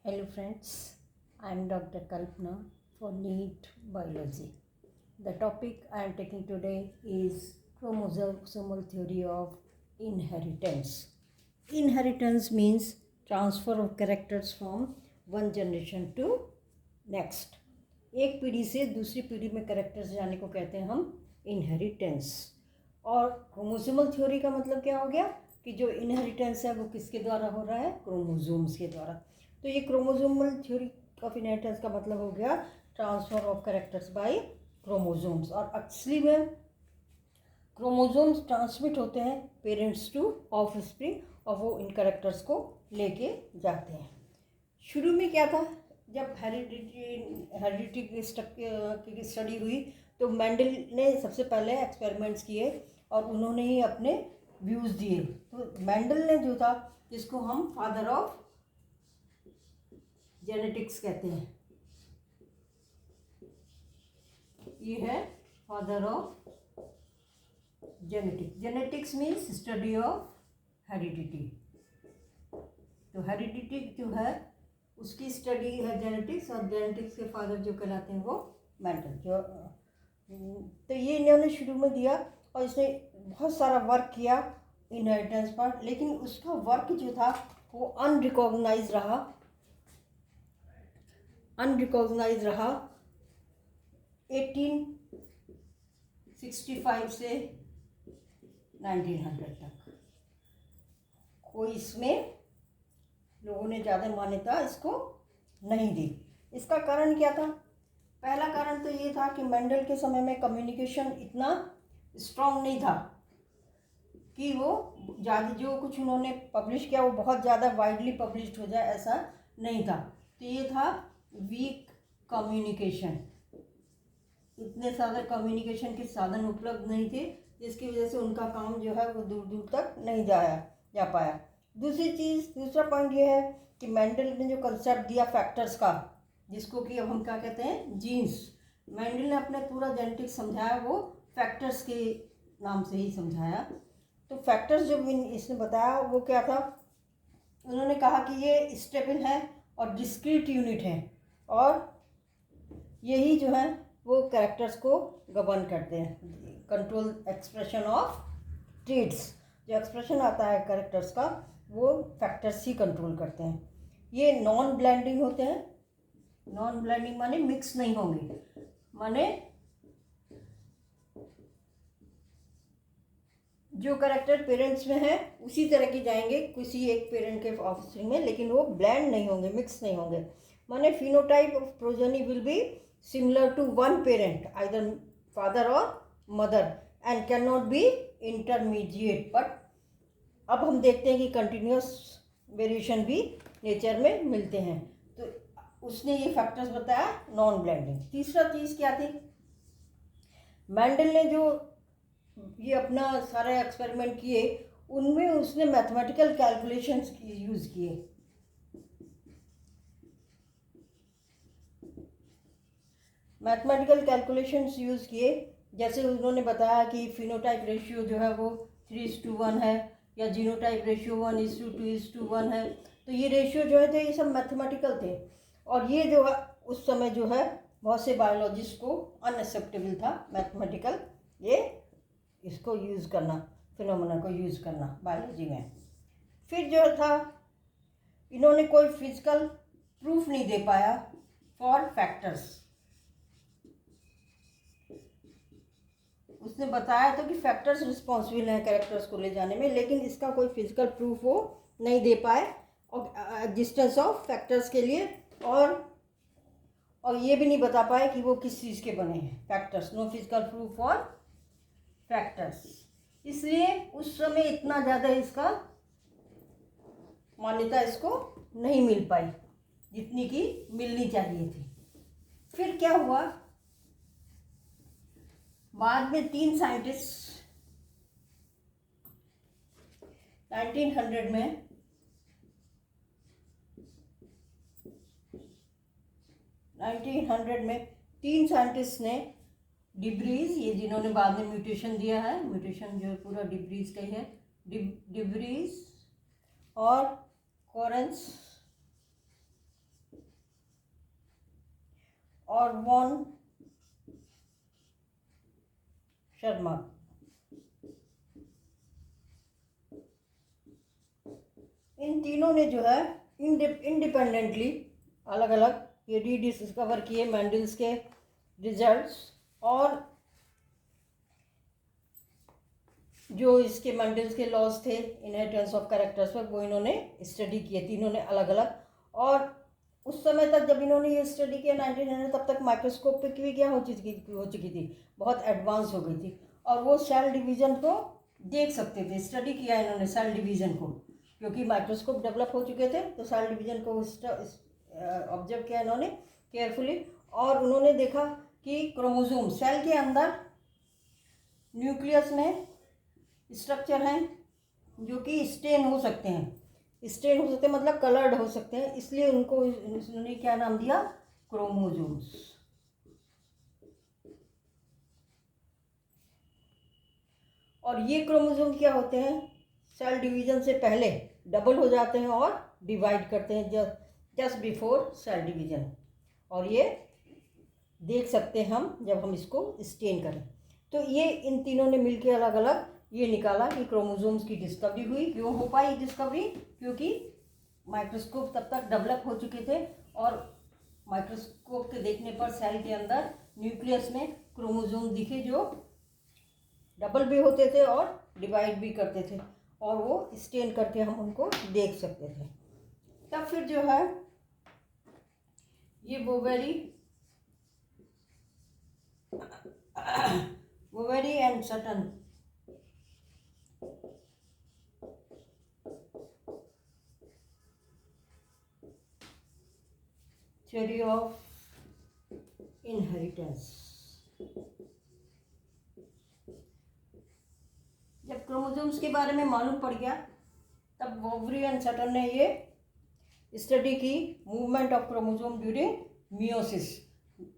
Hello friends, I am Dr. Kalpana for NEET Biology. The topic I am taking today is chromosomal theory of inheritance. Inheritance means transfer of characters from one generation to next. एक पीढ़ी से दूसरी पीढ़ी में characters जाने को कहते हैं हम इनहेरिटेंस। और क्रोमोसोमल थ्योरी का मतलब क्या हो गया कि जो इनहेरिटेंस है वो किसके द्वारा हो रहा है, क्रोमोसोम्स के द्वारा। तो ये क्रोमोसोमल थ्योरी ऑफ इनहेरिटेंस का मतलब हो गया transfer of characters by chromosomes. और असली में क्रोमोसोम्स ट्रांसमिट होते हैं पेरेंट्स टू ऑफस्प्रिंग और वो इन कैरेक्टर्स को लेके जाते हैं। शुरू में क्या था, जब हेरिडिटी की स्टडी हुई तो मेंडल ने सबसे पहले एक्सपेरिमेंट्स किए और उन्होंने ही अपने व्यूज़ दिए। तो मेंडल ने जो था, जिसको हम फादर ऑफ जेनेटिक्स कहते हैं, ये है father of genetics. Genetics means study of heredity. तो हेरिडिटी जो है उसकी स्टडी है जेनेटिक्स, और जेनेटिक्स के फादर जो कहलाते हैं वो मेंडल। जो तो ये इन्होंने शुरू में दिया और इसने बहुत सारा वर्क किया इनहेरिटेंस पर, लेकिन उसका वर्क जो था वो अनरिकॉग्नाइज रहा 1865 से 1900 तक। कोई इसमें लोगों ने ज़्यादा मान्यता इसको नहीं दी। इसका कारण क्या था? पहला कारण तो ये था कि मेंडल के समय में कम्युनिकेशन इतना स्ट्रॉन्ग नहीं था कि वो ज़्यादा जो कुछ उन्होंने पब्लिश किया वो बहुत ज़्यादा वाइडली पब्लिश्ड हो जाए, ऐसा नहीं था। तो ये था वीक कम्युनिकेशन। इतने सारे कम्युनिकेशन के साधन उपलब्ध नहीं थे, जिसकी वजह से उनका काम जो है वो दूर दूर तक नहीं जा पाया। दूसरा पॉइंट ये है कि मेंडल ने जो कंसेप्ट दिया फैक्टर्स का, जिसको कि अब हम क्या कहते हैं, जीन्स। मेंडल ने अपने पूरा जेनेटिक्स समझाया वो फैक्टर्स के नाम से ही समझाया। तो फैक्टर्स जो इसने बताया वो क्या था, उन्होंने कहा कि ये स्टेबल है और डिस्क्रीट यूनिट है, और यही जो है वो कैरेक्टर्स को गवर्न करते हैं, कंट्रोल एक्सप्रेशन ऑफ ट्रेड्स। जो एक्सप्रेशन आता है कैरेक्टर्स का वो फैक्टर्स ही कंट्रोल करते हैं। ये नॉन ब्लेंडिंग होते हैं। नॉन ब्लेंडिंग माने मिक्स नहीं होंगे, माने जो कैरेक्टर पेरेंट्स में है उसी तरह के जाएंगे किसी एक पेरेंट के ऑफस्प्रिंग में, लेकिन वो ब्लेंड नहीं होंगे, मिक्स नहीं होंगे। माने phenotype of progeny will be similar to one parent, either father और mother, and can not be intermediate. But अब हम देखते हैं कि कंटिन्यूस वेरिएशन भी नेचर में मिलते हैं। तो उसने ये फैक्टर्स बताया नॉन ब्लेंडिंग। तीसरा चीज़ क्या थी, मेंडल ने जो ये अपना सारे एक्सपेरिमेंट किए उनमें उसने मैथमेटिकल कैलकुलेशंस यूज़ किए। मैथमेटिकल कैलकुलेशंस यूज़ किए, जैसे उन्होंने बताया कि फिनोटाइप रेशियो जो है वो 3:1 है, या जीनोटाइप रेशियो 1:2:1 है। तो ये रेशियो जो है थे ये सब मैथमेटिकल थे, और ये जो है उस समय जो है बहुत से बायोलॉजिस्ट को अनएक्सेप्टेबल था मैथमेटिकल ये इसको यूज़ करना, फिनोमेना को यूज़ करना बायोलॉजी में। फिर जो था इन्होंने कोई फिजिकल प्रूफ नहीं दे पाया फॉर फैक्टर्स। उसने बताया तो कि फैक्टर्स रिस्पॉन्सिबल हैं कैरेक्टर्स को ले जाने में, लेकिन इसका कोई फिजिकल प्रूफ वो नहीं दे पाए और एग्जिस्टेंस ऑफ फैक्टर्स के लिए, और ये भी नहीं बता पाए कि वो किस चीज़ के बने हैं factors. No physical proof for factors. इसलिए उस समय इतना ज़्यादा इसका मान्यता इसको नहीं मिल पाई जितनी की मिलनी चाहिए थी। फिर क्या हुआ, बाद में 3 साइंटिस्ट 1900 में तीन साइंटिस्ट ने डिब्रीज, ये जिन्होंने बाद में म्यूटेशन दिया है, म्यूटेशन जो पूरा डिब्रीज का ही है, डिब्रीज और कोरेंस और वॉन शर्मा। इन तीनों ने जो है इंडिपेंडेंटली अलग अलग ये डिस्कवर किए मेंडल्स के रिजल्ट्स, और जो इसके मेंडल्स के लॉज थे इनहेरिटेंस ऑफ कैरेक्टर्स पर, वो इन्होंने स्टडी किए तीनों ने अलग अलग। और उस समय तक जब इन्होंने ये स्टडी किया 1900, तब तक माइक्रोस्कोप पे भी क्या हो चुकी थी, बहुत एडवांस हो गई थी, और वो सेल डिवीज़न को देख सकते थे। स्टडी किया इन्होंने सेल डिवीज़न को, क्योंकि माइक्रोस्कोप डेवलप हो चुके थे, तो सेल डिवीज़न को ऑब्जर्व किया इन्होंने केयरफुली, और उन्होंने देखा कि क्रोमोसोम सेल के अंदर न्यूक्लियस में स्ट्रक्चर हैं जो कि स्टेन हो सकते हैं, मतलब कलर्ड हो सकते हैं, इसलिए उनको इन्होंने क्या नाम दिया, क्रोमोसोम्स। और ये क्रोमोसोम क्या होते हैं, सेल डिवीजन से पहले डबल हो जाते हैं और डिवाइड करते हैं जस्ट बिफोर सेल डिवीजन, और ये देख सकते हैं हम जब हम इसको स्टेन करें। तो ये इन तीनों ने मिलकर अलग अलग ये निकाला कि क्रोमोसोम्स की डिस्कवरी हुई। क्यों हो पाई डिस्कवरी, क्योंकि माइक्रोस्कोप तब तक डेवलप हो चुके थे, और माइक्रोस्कोप के देखने पर सेल के अंदर न्यूक्लियस में क्रोमोसोम दिखे जो डबल भी होते थे और डिवाइड भी करते थे, और वो स्टेन करके हम उनको देख सकते थे। तब फिर जो है ये Boveri and Sutton theory of inheritance. जब क्रोमोसोम्स के बारे में मालूम पड़ गया, तब बोवेरी एंड सटन ने ये स्टडी की movement of chromosome during meiosis,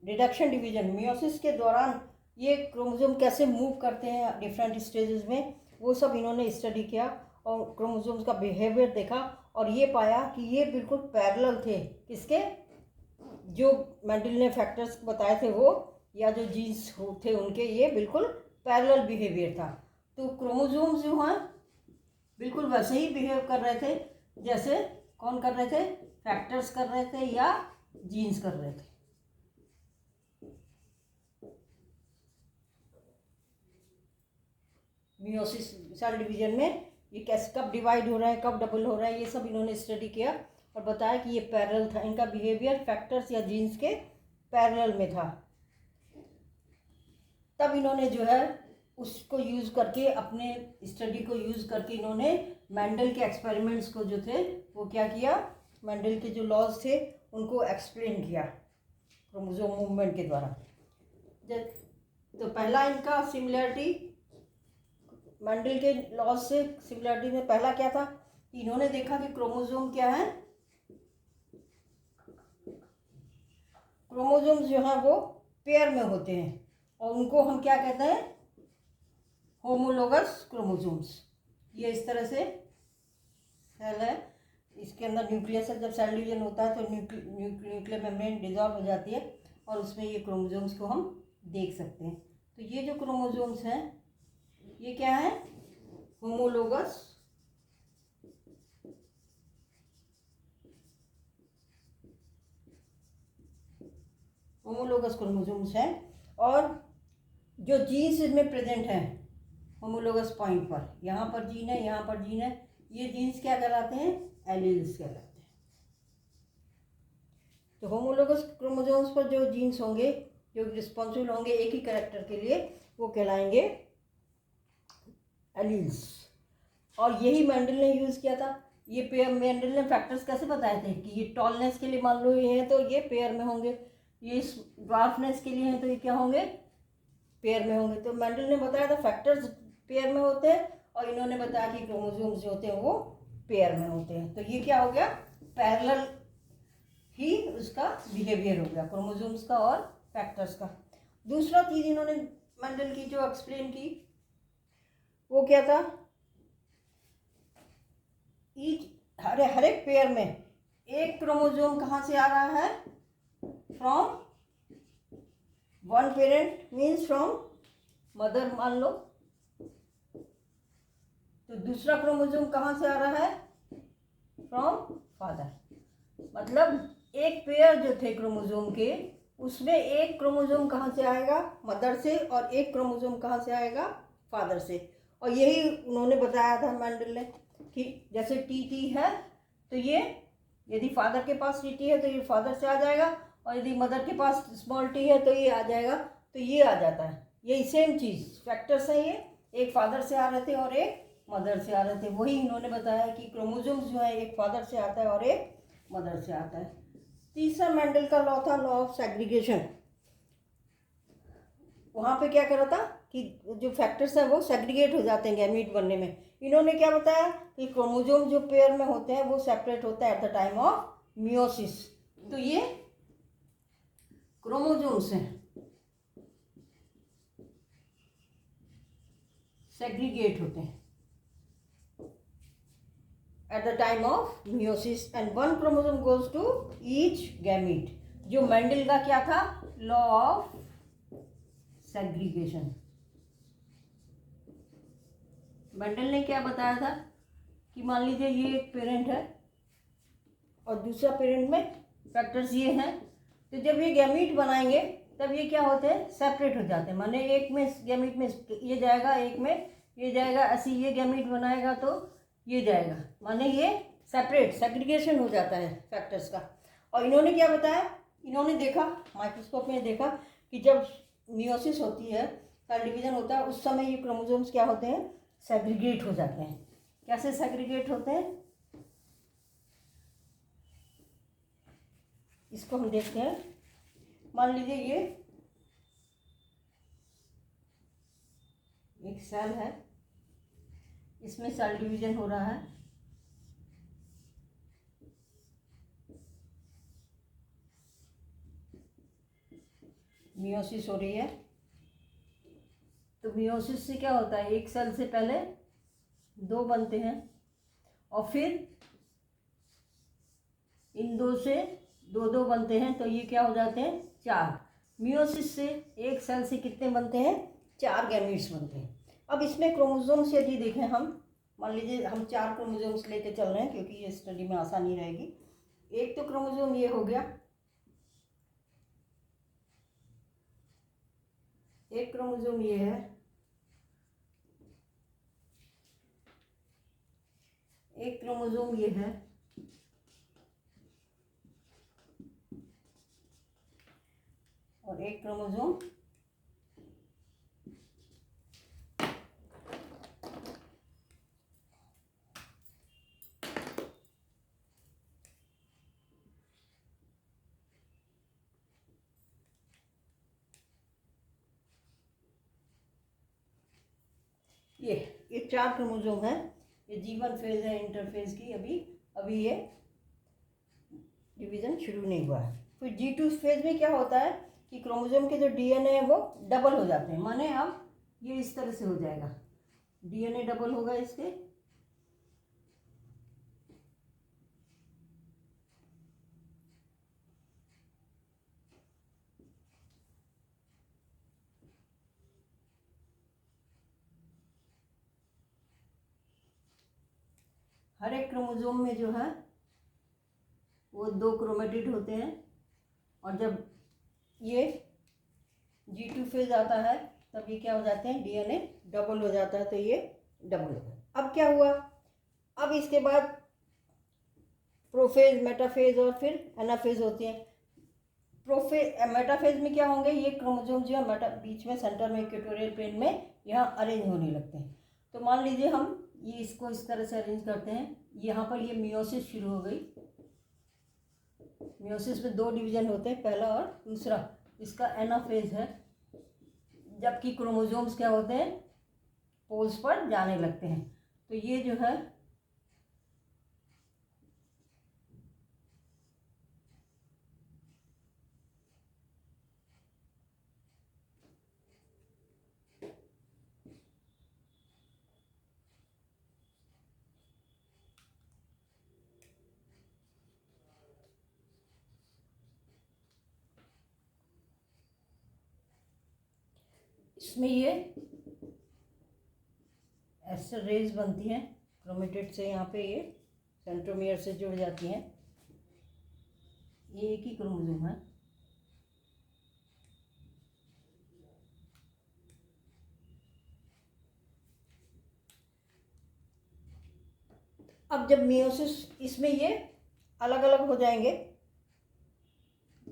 reduction division. Meiosis के दौरान ये क्रोमोसोम कैसे मूव करते हैं डिफरेंट स्टेजेस में, वो सब इन्होंने स्टडी किया और क्रोमोसोम्स का बिहेवियर देखा, और ये पाया कि ये बिल्कुल पैरेलल थे किसके, जो मेंडल ने फैक्टर्स बताए थे वो, या जो जीन्स थे उनके, ये बिल्कुल पैरेलल बिहेवियर था। तो क्रोमोसोम्स जो हैं बिल्कुल वैसे ही बिहेव कर रहे थे जैसे कौन कर रहे थे, फैक्टर्स कर रहे थे या जीन्स कर रहे थे। मियोसिस सेल डिवीजन में ये कैसे कब डिवाइड हो रहा है, कब डबल हो रहा है, ये सब इन्होंने स्टडी किया और बताया कि ये पैरेलल था, इनका बिहेवियर फैक्टर्स या जीन्स के पैरेलल में था। तब इन्होंने जो है उसको यूज़ करके, अपने स्टडी को यूज़ करके, इन्होंने मेंडल के एक्सपेरिमेंट्स को जो थे वो क्या किया, मेंडल के जो लॉज थे उनको एक्सप्लेन किया क्रोमोसोम मूवमेंट के द्वारा। तो पहला इनका सिमिलरिटी मेंडल के लॉज से सिमिलरिटी में पहला क्या था कि इन्होंने देखा कि क्रोमोसोम क्या है, क्रोमोसोम्स जो हैं वो पेयर में होते हैं, और उनको हम क्या कहते हैं, होमोलोगस क्रोमोसोम्स। ये इस तरह से सेल है, इसके अंदर न्यूक्लियस है, जब सेल डिवीजन होता है तो न्यूक्लियर मेम्ब्रेन डिसॉल्व हो जाती है और उसमें ये क्रोमोसोम्स को हम देख सकते हैं। तो ये जो क्रोमोसोम्स हैं ये क्या है, होमोलोगस क्रोमोसोम्स हैं, और जो जीन्स इसमें प्रेजेंट हैं होमोलोगस पॉइंट पर, यहाँ पर जीन है, यहाँ पर जीन है, ये जीन्स क्या कहलाते हैं, एलील्स कहलाते हैं। तो होमोलोगस क्रोमोसोम्स पर जो जीन्स होंगे जो रिस्पॉन्सिबल होंगे एक ही कैरेक्टर के लिए, वो कहलाएंगे एलील्स। और यही मेंडल ने यूज़ किया था। ये पेयर मेंडल ने फैक्टर्स कैसे बताए थे कि ये टॉलनेस के लिए मान लो ये है तो ये पेयर में होंगे, ये ड्वार्फनेस के लिए हैं तो ये क्या होंगे, पेयर में होंगे। तो मेंडल ने बताया था फैक्टर्स पेयर में होते हैं, और इन्होंने बताया कि क्रोमोसोम्स जो होते हैं वो पेयर में होते हैं। तो ये क्या हो गया, पैरेलल ही उसका बिहेवियर हो गया क्रोमोसोम्स का और फैक्टर्स का। दूसरा चीज़ इन्होंने मेंडल की जो एक्सप्लेन की वो क्या था, हर एक पेयर में एक क्रोमोसोम कहाँ से आ रहा है, from one parent means from mother मान लो, तो दूसरा क्रोमोसोम कहाँ से आ रहा है? From father. मतलब एक पेयर जो थे क्रोमोसोम के, उसमें एक क्रोमोसोम कहाँ से आएगा? मदर से, और एक क्रोमोसोम कहाँ से आएगा? फादर से। और यही उन्होंने बताया था मेंडल ने कि जैसे टी है तो ये यदि फादर के पास टी है तो ये फादर से आ जाएगा, और यदि मदर के पास स्मॉल टी है तो ये आ जाएगा, तो ये आ जाता है। यही सेम चीज़ फैक्टर्स है ये, एक फादर से आ रहे थे और एक मदर से आ रहे थे। वही इन्होंने बताया कि क्रोमोसोम्स जो है एक फादर से आता है और एक मदर से आता है। तीसरा मेंडल का लॉ था लॉ ऑफ सेग्रीगेशन। वहाँ पे क्या करा था कि जो फैक्टर्स हैं वो सेग्रीगेट हो जाते हैं गैमीट बनने में। इन्होंने क्या बताया कि क्रोमोसोम जो पेयर में होते हैं वो सेपरेट होता है at the time of meiosis. तो ये क्रोमोसोम्स हैं सेग्रीगेट होते हैं at the time of meiosis and one chromosome goes to each gamete। जो मेंडल का क्या था? Law of segregation. मेंडल ने क्या बताया था कि मान लीजिए ये एक पेरेंट है और दूसरा पेरेंट में फैक्टर्स ये हैं, तो जब ये गैमीट बनाएंगे तब ये क्या होते हैं? सेपरेट हो जाते हैं। माने एक में गैमीट में ये जाएगा, एक में ये जाएगा, ऐसे ये गैमीट बनाएगा तो ये जाएगा, माने ये सेपरेट सेग्रीगेशन हो जाता है फैक्टर्स का। और इन्होंने क्या बताया? इन्होंने देखा, माइक्रोस्कोप में देखा कि जब मियोसिस होती है, सेल डिवीजन होता है, उस समय ये क्रोमोसोम्स क्या होते हैं? सेग्रीगेट हो जाते हैं। कैसे सेग्रीगेट होते हैं इसको हम देखते हैं। मान लीजिए ये एक सेल है, इसमें सेल डिवीजन हो रहा है, मियोसिस हो रही है। तो मियोसिस से क्या होता है? एक सेल से पहले दो बनते हैं और फिर इन दो से दो दो बनते हैं, तो ये क्या हो जाते हैं? चार। मियोसिस से एक सेल से कितने बनते हैं? चार गैमीट्स बनते हैं। अब इसमें क्रोमोसोम्स यदि देखें हम, मान लीजिए हम चार क्रोमोसोम्स लेके चल रहे हैं क्योंकि ये स्टडी में आसानी रहेगी। एक तो क्रोमोसोम ये हो गया, एक क्रोमोसोम ये है, एक क्रोमोसोम ये है, और एक क्रोमोसोम ये चार क्रोमोसोम है। ये G1 फेज है इंटरफेज की, अभी ये डिवीजन शुरू नहीं हुआ है। फिर G2 फेज में क्या होता है कि क्रोमोसोम के जो डीएनए है वो डबल हो जाते हैं। माने अब ये इस तरह से हो जाएगा, डीएनए डबल होगा इसके, हर एक क्रोमोसोम में जो है वो दो क्रोमेटिड होते हैं, और जब ये G2 फेज आता है तब ये क्या हो जाते हैं? डीएनए डबल हो जाता है, तो ये डबल हो गया। अब क्या हुआ? अब इसके बाद प्रोफेज, मेटाफेज और फिर एनाफेज होती हैं। मेटाफेज में क्या होंगे? ये क्रोमोसोम जो है बीच में सेंटर में इक्वेटोरियल प्लेन में यहाँ अरेंज होने लगते हैं। तो मान लीजिए हम ये इसको इस तरह से अरेंज करते हैं, यहाँ पर ये मियोसिस शुरू हो गई। मियोसिस में दो डिवीजन होते हैं, पहला और दूसरा, इसका एनाफेज है, जबकि क्रोमोसोम्स क्या होते हैं? पोल्स पर जाने लगते हैं। तो ये जो है इसमें ये एस्टर रेज बनती हैं क्रोमेटिड से, यहाँ पे ये सेंट्रोमियर से जुड़ जाती हैं। ये एक ही क्रोमोसोम है। अब जब मियोसिस, इसमें ये अलग अलग हो जाएंगे,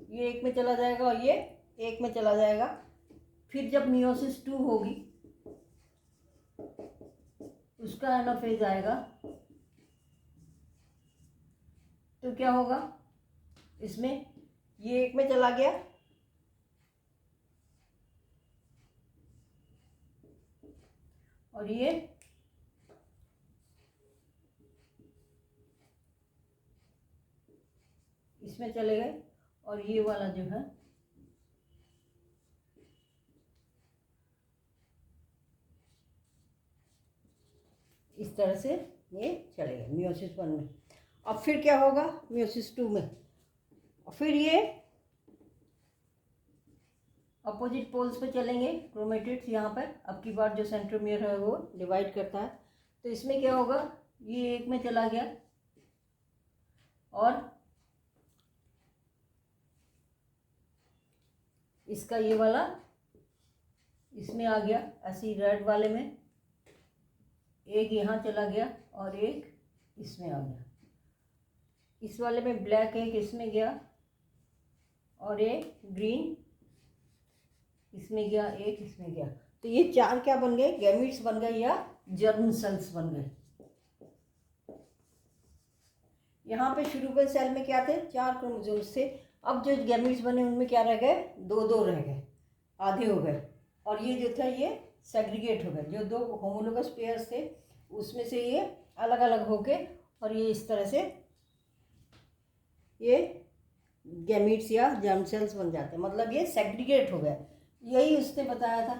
ये एक में चला जाएगा और ये एक में चला जाएगा। फिर जब मियोसिस 2 होगी, उसका एनाफेज आएगा, तो क्या होगा, इसमें ये एक में चला गया और ये इसमें चले गए, और ये वाला जो है इस तरह से ये चले गए मियोसिस 1 में। अब फिर क्या होगा मियोसिस 2 में, और फिर ये अपोजिट पोल्स पे चलेंगे क्रोमेटिड्स। यहाँ पर अब की बार जो सेंट्रोमियर है वो डिवाइड करता है, तो इसमें क्या होगा, ये एक में चला गया और इसका ये वाला इसमें आ गया, ऐसी रेड वाले में एक यहाँ चला गया और एक इसमें आ गया। इस वाले में ब्लैक एक इसमें गया और एक ग्रीन इसमें गया, एक इसमें गया। तो ये 4 क्या बन गए, गैमीट्स बन गए या जर्म सेल्स बन गए। यहाँ पे शुरू के सेल में क्या थे, 4 क्रोमोसोम्स थे। अब जो गैमीट्स बने उनमें क्या रह गए, 2-2 रह गए, आधे हो गए। और ये जो था ये सेग्रीगेट हो गए, जो 2 होमोलोगस पेयर्स थे उसमें से ये अलग अलग हो गए और ये इस तरह से ये गैमीट्स या जर्म सेल्स बन जाते हैं, मतलब ये सेग्रीगेट हो गया। यही उसने बताया था,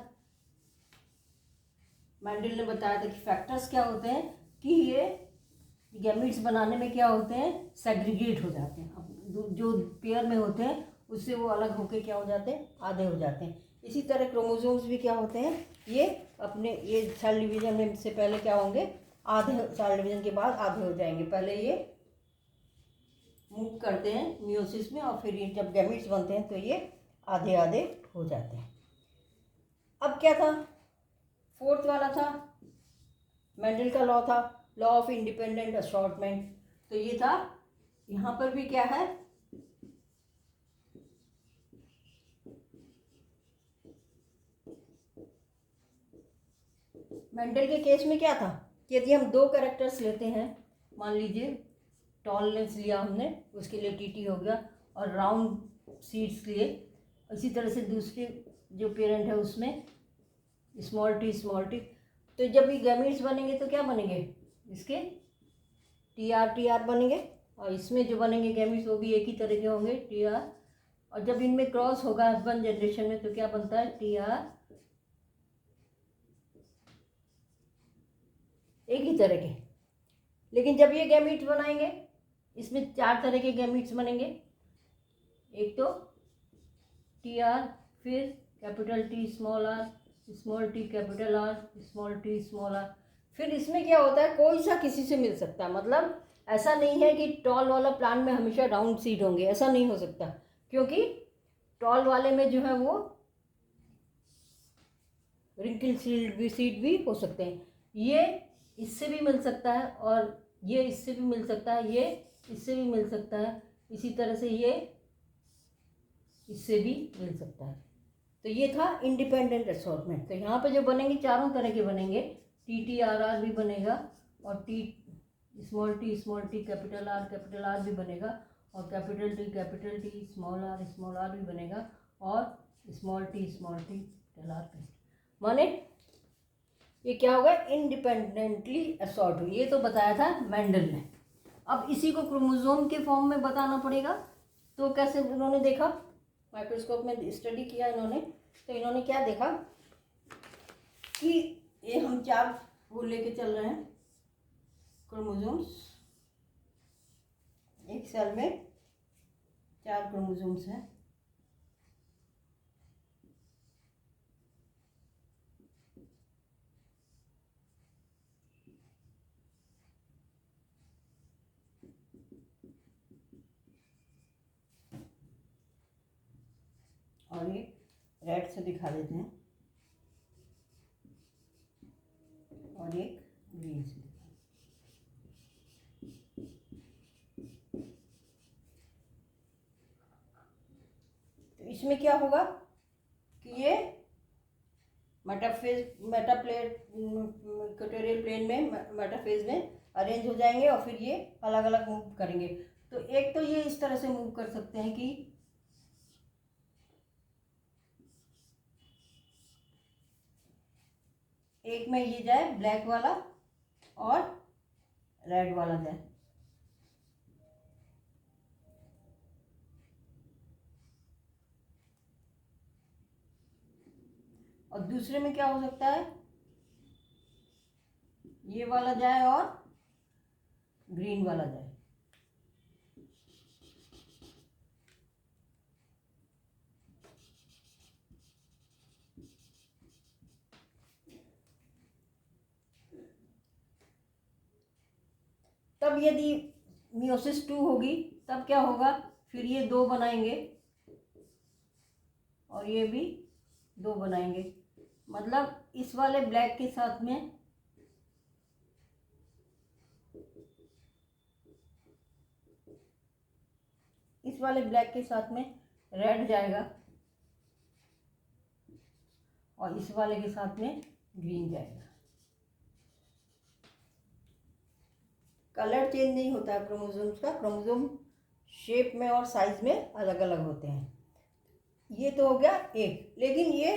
मेंडल ने बताया था कि फैक्टर्स क्या होते हैं कि ये गैमीट्स बनाने में क्या होते हैं, सेग्रीगेट हो जाते हैं। अब जो पेयर में होते हैं उससे वो अलग होके क्या हो जाते हैं, आधे हो जाते हैं। इसी तरह क्रोमोसोम्स भी क्या होते हैं, ये अपने ये सेल डिवीजन में से पहले क्या होंगे, आधे, सेल डिवीजन के बाद आधे हो जाएंगे। पहले ये मूव करते हैं मियोसिस में और फिर ये जब गैमीट्स बनते हैं तो ये आधे आधे हो जाते हैं। अब क्या था, 4th वाला था, मेंडल का लॉ था, लॉ ऑफ इंडिपेंडेंट असॉर्टमेंट। तो ये था, यहाँ पर भी क्या है, मेंडल के केस में क्या था कि यदि हम 2 कैरेक्टर्स लेते हैं, मान लीजिए टॉलनेस लिया हमने, उसके लिए टीटी हो गया, और राउंड सीड्स लिए, इसी तरह से दूसरे जो पेरेंट है उसमें स्मॉल टी, तो जब ये गैमीट्स बनेंगे तो क्या बनेंगे, इसके टी आर बनेंगे, और इसमें जो बनेंगे गैमीट्स वो भी एक ही तरह के होंगे, टी आर। और जब इनमें क्रॉस होगा हस्बैंड जनरेशन में तो क्या बनता है, टी आर, एक ही तरह के। लेकिन जब ये गैमीट्स बनाएंगे, इसमें 4 तरह के गैमीट्स बनेंगे, एक तो टी आर, फिर capital T small T capital R, small T small R. फिर इसमें क्या होता है, कोई सा किसी से मिल सकता है, मतलब ऐसा नहीं है कि टॉल वाला प्लांट में हमेशा राउंड सीड होंगे, ऐसा नहीं हो सकता, क्योंकि टॉल वाले में जो है वो रिंकल सीड भी हो सकते हैं। ये इससे भी मिल सकता है और ये इससे भी मिल सकता है, ये इससे भी मिल सकता है, इसी तरह से ये इससे भी मिल सकता है। तो ये था इंडिपेंडेंट असॉर्टमेंट। तो यहाँ पे जो बनेंगे चारों तरह के बनेंगे, टी भी बनेगा, और स्मॉल टी कैपिटल आर भी बनेगा, और कैपिटल टी स्मॉल आर भी बनेगा, और स्मॉल टी कैपिटल आर। माने ये क्या होगा, इंडिपेंडेंटली असॉर्ट हुई। ये तो बताया था मेंडल ने। अब इसी को क्रोमोसोम के फॉर्म में बताना पड़ेगा। तो कैसे उन्होंने देखा, माइक्रोस्कोप में स्टडी किया इन्होंने, तो इन्होंने क्या देखा कि ये हम 4 वो लेके चल रहे हैं क्रोमोसोम्स, एक सेल में 4 क्रोमोसोम्स हैं, और ये रेड से दिखा देते हैं और एक ग्रीन से। तो इसमें क्या होगा कि ये मेटाप्लेट इक्वेटोरियल प्लेन में मेटाफेज में अरेंज हो जाएंगे और फिर ये अलग अलग मूव करेंगे। तो एक तो ये इस तरह से मूव कर सकते हैं कि एक में ये जाए ब्लैक वाला और रेड वाला जाए, और दूसरे में क्या हो सकता है ये वाला जाए और ग्रीन वाला जाए। तब यदि मियोसिस 2 होगी तब क्या होगा, फिर ये 2 बनाएंगे और ये भी 2 बनाएंगे। मतलब इस वाले ब्लैक के साथ में रेड जाएगा और इस वाले के साथ में ग्रीन जाएगा। कलर चेंज नहीं होता है क्रोमोसोम्स का, क्रोमोसोम शेप में और साइज में अलग अलग होते हैं। ये तो हो गया एक, लेकिन ये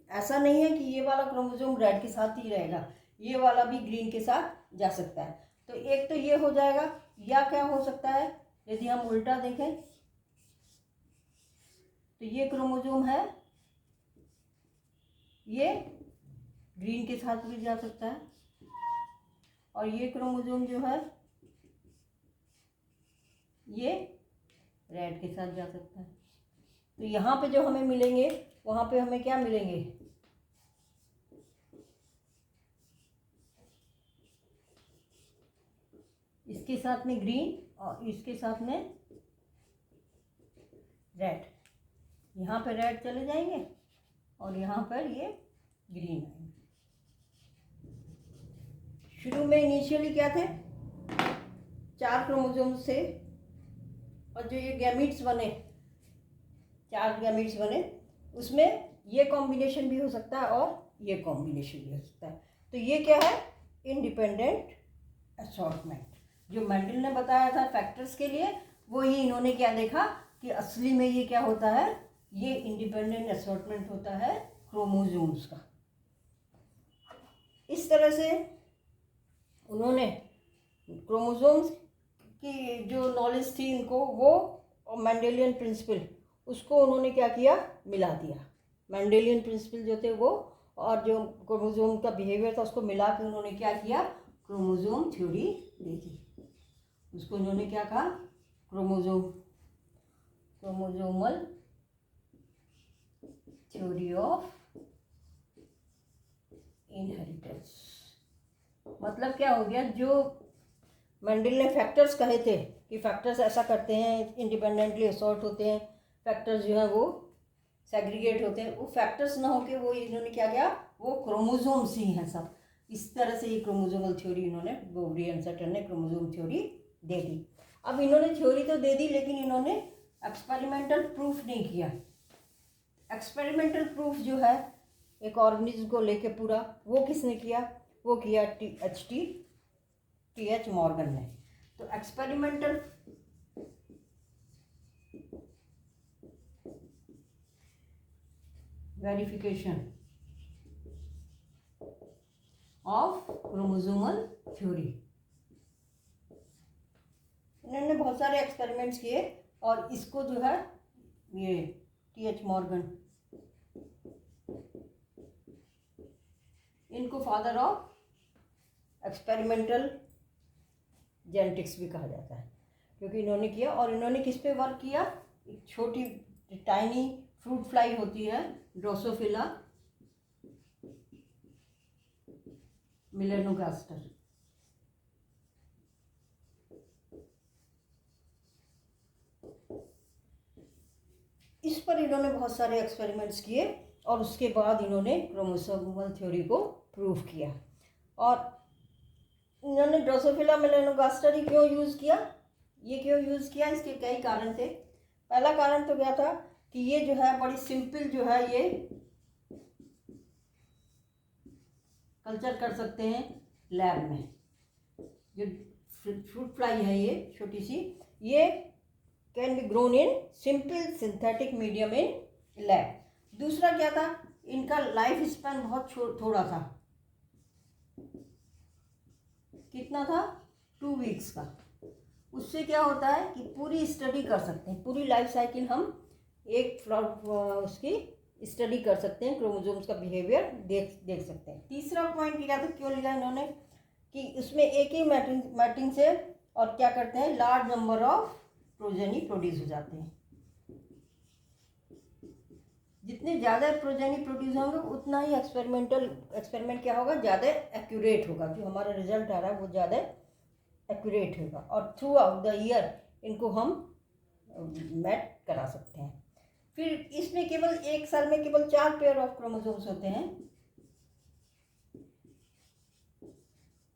ऐसा नहीं है कि ये वाला क्रोमोसोम रेड के साथ ही रहेगा, ये वाला भी ग्रीन के साथ जा सकता है। तो एक तो ये हो जाएगा, या क्या हो सकता है यदि हम उल्टा देखें तो ये क्रोमोसोम है, ये ग्रीन के साथ भी जा सकता है और ये क्रोमोसोम जो है ये रेड के साथ जा सकता है। तो यहाँ पे जो हमें मिलेंगे वहाँ पे हमें क्या मिलेंगे, इसके साथ में ग्रीन और इसके साथ में रेड। यहाँ पे रेड चले जाएंगे और यहाँ पर ये ग्रीन आएंगे। शुरू में इनिशियली क्या थे 4 क्रोमोसोम्स थे और जो ये गैमीट्स बने 4 गैमीट्स बने उसमें ये कॉम्बिनेशन भी हो सकता है और ये कॉम्बिनेशन भी हो सकता है। तो ये क्या है इंडिपेंडेंट असॉर्टमेंट। जो मेंडल ने बताया था फैक्टर्स के लिए वही इन्होंने क्या देखा कि असली में ये क्या होता है, ये इंडिपेंडेंट असॉर्टमेंट होता है क्रोमोसोम्स का। इस तरह से उन्होंने क्रोमोसोम्स की जो नॉलेज थी इनको वो और मेंडेलियन प्रिंसिपल उसको उन्होंने क्या किया मिला दिया। मेंडेलियन प्रिंसिपल जो थे वो और जो क्रोमोसोम का बिहेवियर था उसको मिला के उन्होंने क्या किया क्रोमोसोम थ्योरी दे दी। उसको उन्होंने क्या कहा क्रोमोसोमल थ्योरी ऑफ इनहेरिटेंस। मतलब क्या हो गया, जो मेंडल ने फैक्टर्स कहे थे कि फैक्टर्स ऐसा करते हैं इंडिपेंडेंटली असॉर्ट होते हैं, फैक्टर्स जो है वो सेग्रीगेट होते हैं, वो फैक्टर्स ना होके वो इन्होंने क्या किया वो क्रोमोसोम्स ही हैं सब। इस तरह से ही क्रोमोसोमल थ्योरी इन्होंने बोवरी एंड सटन ने क्रोमोसोम थ्योरी दे दी। अब इन्होंने थ्योरी तो दे दी लेकिन इन्होंने एक्सपेरिमेंटल प्रूफ नहीं किया। एक्सपेरिमेंटल प्रूफ जो है एक ऑर्गेनिज्म को लेके पूरा वो किसने किया, वो किया टी एच मॉर्गन ने। तो experimental verification of chromosomal theory, इन्होंने बहुत सारे एक्सपेरिमेंट्स किए और इसको जो है ये टी एच मॉर्गन इनको फादर ऑफ एक्सपेरिमेंटल जेनेटिक्स भी कहा जाता है क्योंकि इन्होंने किया। और इन्होंने किस पे वर्क किया, एक छोटी टाइनी फ्रूट फ्लाई होती है ड्रोसोफिला मिलेनोगास्टर, इस पर इन्होंने बहुत सारे एक्सपेरिमेंट्स किए और उसके बाद इन्होंने क्रोमोसोमल थ्योरी को प्रूव किया। और इन्होंने ड्रोसोफिला मेलानोगास्टर क्यों यूज़ किया, ये क्यों यूज़ किया, इसके कई कारण थे। पहला कारण तो क्या था कि ये जो है बड़ी सिंपल जो है ये कल्चर कर सकते हैं लैब में। जो फ्रूट फ्लाई है ये छोटी सी, ये can be grown in simple synthetic medium in lab. दूसरा क्या था, इनका लाइफ स्पैन बहुत थोड़ा था। कितना था, 2 वीक्स का। उससे क्या होता है कि पूरी स्टडी कर सकते हैं, पूरी लाइफ साइकिल हम एक उसकी स्टडी कर सकते हैं, क्रोमोसोम्स का बिहेवियर देख सकते हैं। तीसरा पॉइंट क्या था, क्यों लिया इन्होंने कि उसमें एक ही मैटिंग से और क्या करते हैं, large number of progeny produce हो जाते हैं। जितने ज़्यादा प्रोजेनी प्रोड्यूस होंगे उतना ही एक्सपेरिमेंट क्या होगा, ज़्यादा एक्यूरेट होगा। जो हमारा रिजल्ट आ रहा है वो ज़्यादा एक्यूरेट होगा और थ्रू आउट द ईयर इनको हम मैट करा सकते हैं। फिर इसमें केवल एक सेल में केवल 4 पेयर ऑफ क्रोमोसोम्स होते हैं।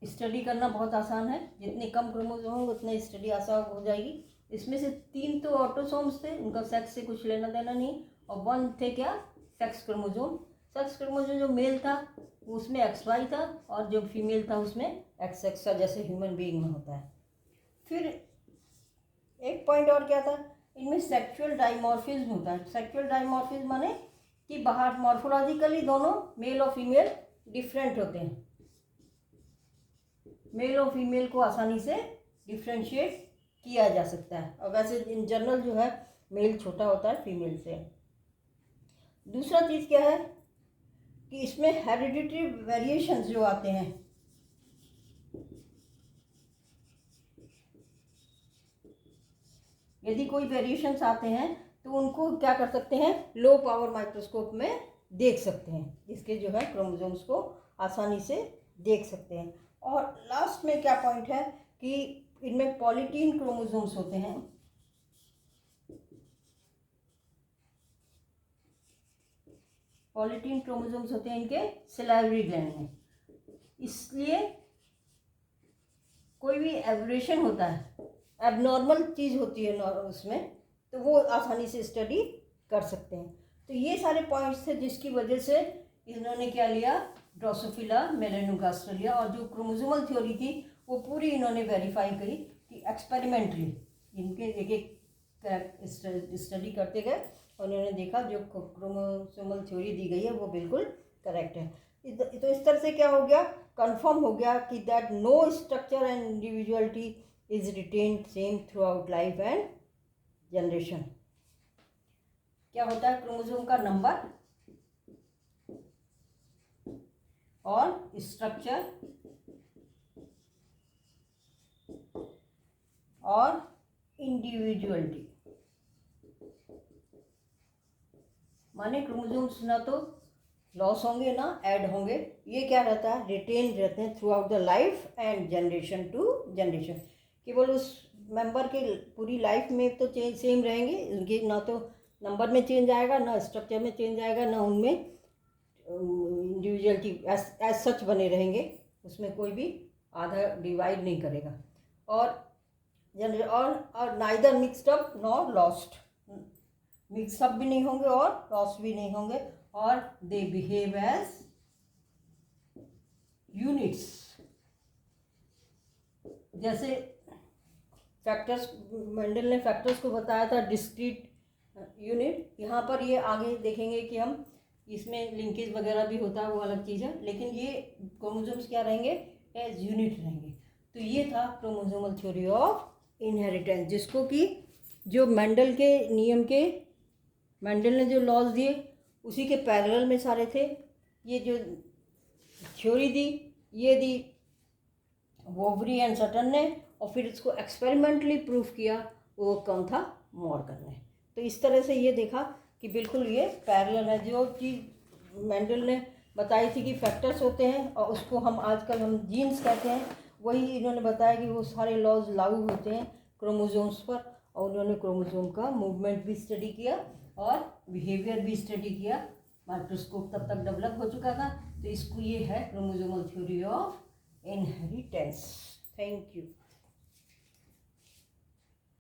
स्टडी करना बहुत आसान है, जितने कम क्रोमोसोम होंगे उतनी स्टडी आसान हो जाएगी। इसमें से 3 तो ऑटोसोम्स थे, उनका सेक्स से कुछ लेना देना नहीं, और 1 थे क्या, सेक्स क्रोमोसोम। सेक्स क्रोमोसोम जो मेल था उसमें XY था और जो फीमेल था उसमें XX था, जैसे ह्यूमन बीइंग में होता है। फिर एक पॉइंट और क्या था, इनमें सेक्सुअल डाइमॉर्फिज्म होता है। सेक्सुअल डाइमॉर्फिज्म माने कि बाहर मॉर्फोलॉजिकली दोनों मेल और फीमेल डिफरेंट होते हैं। मेल और फीमेल को आसानी से डिफ्रेंशिएट किया जा सकता है, और वैसे इन जनरल जो है मेल छोटा होता है फीमेल से। दूसरा चीज़ क्या है कि इसमें हेरिडिटरी वेरिएशंस जो आते हैं, यदि कोई वेरिएशंस आते हैं तो उनको क्या कर सकते हैं, लो पावर माइक्रोस्कोप में देख सकते हैं, जिसके जो है क्रोमोसोम्स को आसानी से देख सकते हैं। और लास्ट में क्या पॉइंट है कि इनमें पॉलीटीन क्रोमोसोम्स होते हैं। पॉलीटीन क्रोमोसोम्स होते हैं इनके सिलाइवरी ग्लैंड में, इसलिए कोई भी एब्रेशन होता है, एबनॉर्मल चीज़ होती है उसमें, तो वो आसानी से स्टडी कर सकते हैं। तो ये सारे पॉइंट्स थे जिसकी वजह से इन्होंने क्या लिया, ड्रोसोफिला मेलानोगास्टर लिया। और जो क्रोमोसोमल थ्योरी थी वो पूरी इन्होंने वेरीफाई करी कि एक्सपेरिमेंटली इनके एक एक स्टडी करते गए और इन्होंने देखा जो क्रोमोसोमल थ्योरी दी गई है वो बिल्कुल करेक्ट है। तो इस तरह से क्या हो गया, कंफर्म हो गया कि that no structure and individuality is retained same throughout life and generation. क्या होता है, क्रोमोसोम का नंबर और स्ट्रक्चर और इंडिविजुअलिटी, माने क्रोमोसोम्स ना तो लॉस होंगे ना ऐड होंगे, ये क्या रहता है, रिटेन रहते हैं throughout the life and generation to generation. केवल उस मेंबर के पूरी लाइफ में तो चेंज सेम रहेंगे, उनके ना तो नंबर में चेंज आएगा, ना स्ट्रक्चर में चेंज आएगा, ना उनमें इंडिविजुअलिटी एज सच बने रहेंगे, उसमें कोई भी आधा डिवाइड नहीं करेगा। और neither mixed up nor lost, mix up भी नहीं होंगे और लॉस भी नहीं होंगे, और दे बिहेव एज यूनिट्स। जैसे फैक्टर्स, मेंडल ने फैक्टर्स को बताया था डिस्क्रीट यूनिट, यहाँ पर ये आगे देखेंगे कि हम इसमें लिंकेज वगैरह भी होता है, वो अलग चीज़ है, लेकिन ये क्रोमोसोम्स क्या रहेंगे, एज यूनिट रहेंगे। तो ये था क्रोमोसोमल थ्योरी ऑफ इनहेरिटेंस, जिसको कि जो मेंडल के नियम के, मेंडल ने जो लॉज दिए उसी के पैरेलल में सारे थे। ये जो थ्योरी दी ये दी वोवरी एंड सटन ने, और फिर इसको एक्सपेरिमेंटली प्रूफ किया, वो कौन था, मॉर्गन ने। तो इस तरह से ये देखा कि बिल्कुल ये पैरेलल है। जो चीज़ मेंडल ने बताई थी कि फैक्टर्स होते हैं और उसको हम आजकल हम जीन्स कहते हैं, वही इन्होंने बताया कि वो सारे लॉज लागू होते हैं क्रोमोसोम्स पर, और उन्होंने क्रोमोसोम का मूवमेंट भी स्टडी किया और बिहेवियर भी स्टडी किया। माइक्रोस्कोप तब तक डेवलप हो चुका था। तो इसको ये है chromosomal theory of inheritance. Thank you.